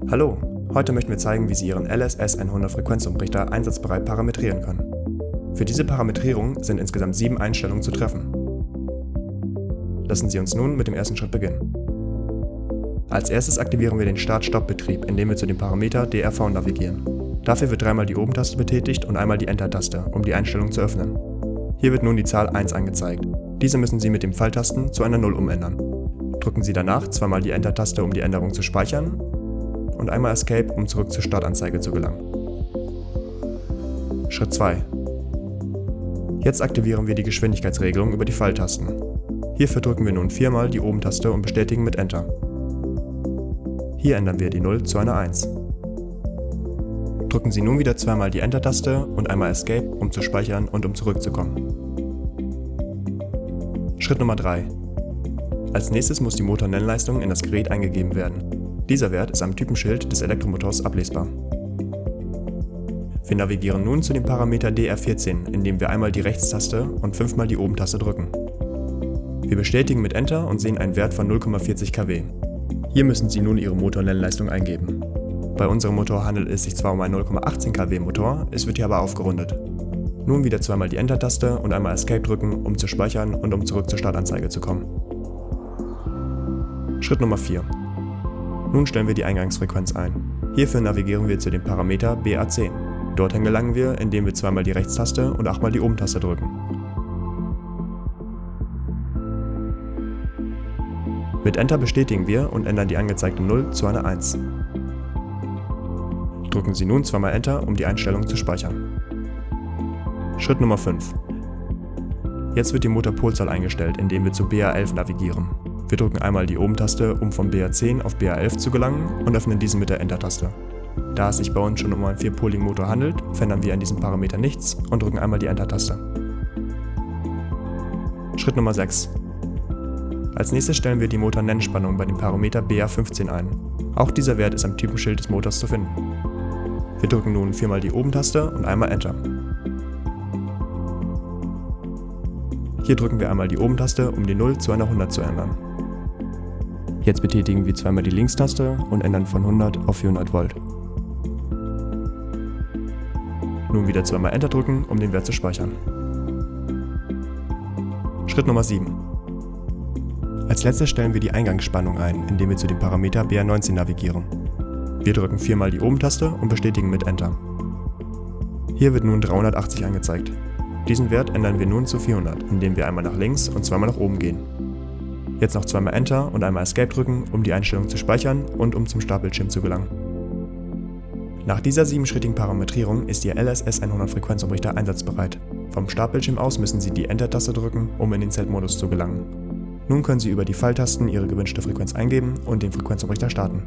Hallo, heute möchten wir zeigen, wie Sie Ihren LSS100 Frequenzumrichter einsatzbereit parametrieren können. Für diese Parametrierung sind insgesamt 7 Einstellungen zu treffen. Lassen Sie uns nun mit dem ersten Schritt beginnen. Als erstes aktivieren wir den Start-Stopp-Betrieb, indem wir zu dem Parameter DRV navigieren. Dafür wird dreimal die Oben-Taste betätigt und einmal die Enter-Taste, um die Einstellung zu öffnen. Hier wird nun die Zahl 1 angezeigt. Diese müssen Sie mit den Pfeiltasten zu einer 0 umändern. Drücken Sie danach zweimal die Enter-Taste, um die Änderung zu speichern, und einmal Escape, um zurück zur Startanzeige zu gelangen. Schritt 2. Jetzt aktivieren wir die Geschwindigkeitsregelung über die Pfeiltasten. Hierfür drücken wir nun 4-mal die Oben-Taste und bestätigen mit Enter. Hier ändern wir die 0 zu einer 1. Drücken Sie nun wieder zweimal die Enter-Taste und einmal Escape, um zu speichern und um zurückzukommen. Schritt Nummer 3. Als nächstes muss die Motornennleistung in das Gerät eingegeben werden. Dieser Wert ist am Typenschild des Elektromotors ablesbar. Wir navigieren nun zu dem Parameter DR14, indem wir einmal die Rechtstaste und 5-mal die Oben-Taste drücken. Wir bestätigen mit Enter und sehen einen Wert von 0,40 kW. Hier müssen Sie nun Ihre Motornennleistung eingeben. Bei unserem Motor handelt es sich zwar um einen 0,18 kW Motor, es wird hier aber aufgerundet. Nun wieder zweimal die Enter-Taste und einmal Escape drücken, um zu speichern und um zurück zur Startanzeige zu kommen. Schritt Nummer 4. Nun stellen wir die Eingangsfrequenz ein. Hierfür navigieren wir zu dem Parameter BA10. Dorthin gelangen wir, indem wir zweimal die Rechtstaste und 8-mal die Oben-Taste drücken. Mit Enter bestätigen wir und ändern die angezeigte 0 zu einer 1. Drücken Sie nun zweimal Enter, um die Einstellung zu speichern. Schritt Nummer 5. Jetzt wird die Motorpolzahl eingestellt, indem wir zu BA11 navigieren. Wir drücken einmal die Oben-Taste, um von BA10 auf BA11 zu gelangen, und öffnen diesen mit der Enter-Taste. Da es sich bei uns schon um einen 4-poligen Motor handelt, verändern wir an diesem Parameter nichts und drücken einmal die Enter-Taste. Schritt Nummer 6. Als nächstes stellen wir die Motornennspannung bei dem Parameter BA15 ein. Auch dieser Wert ist am Typenschild des Motors zu finden. Wir drücken nun 4-mal die Oben-Taste und einmal Enter. Hier drücken wir einmal die Oben-Taste, um die 0 zu einer 100 zu ändern. Jetzt betätigen wir zweimal die Linkstaste und ändern von 100 auf 400 Volt. Nun wieder zweimal Enter drücken, um den Wert zu speichern. Schritt Nummer 7. Als letztes stellen wir die Eingangsspannung ein, indem wir zu dem Parameter BA19 navigieren. Wir drücken 4-mal die Oben-Taste und bestätigen mit Enter. Hier wird nun 380 angezeigt. Diesen Wert ändern wir nun zu 400, indem wir einmal nach links und zweimal nach oben gehen. Jetzt noch zweimal Enter und einmal Escape drücken, um die Einstellung zu speichern und um zum Startbildschirm zu gelangen. Nach dieser 7-schrittigen Parametrierung ist Ihr LSS100 Frequenzumrichter einsatzbereit. Vom Startbildschirm aus müssen Sie die Enter-Taste drücken, um in den Z-Modus zu gelangen. Nun können Sie über die Pfeiltasten Ihre gewünschte Frequenz eingeben und den Frequenzumrichter starten.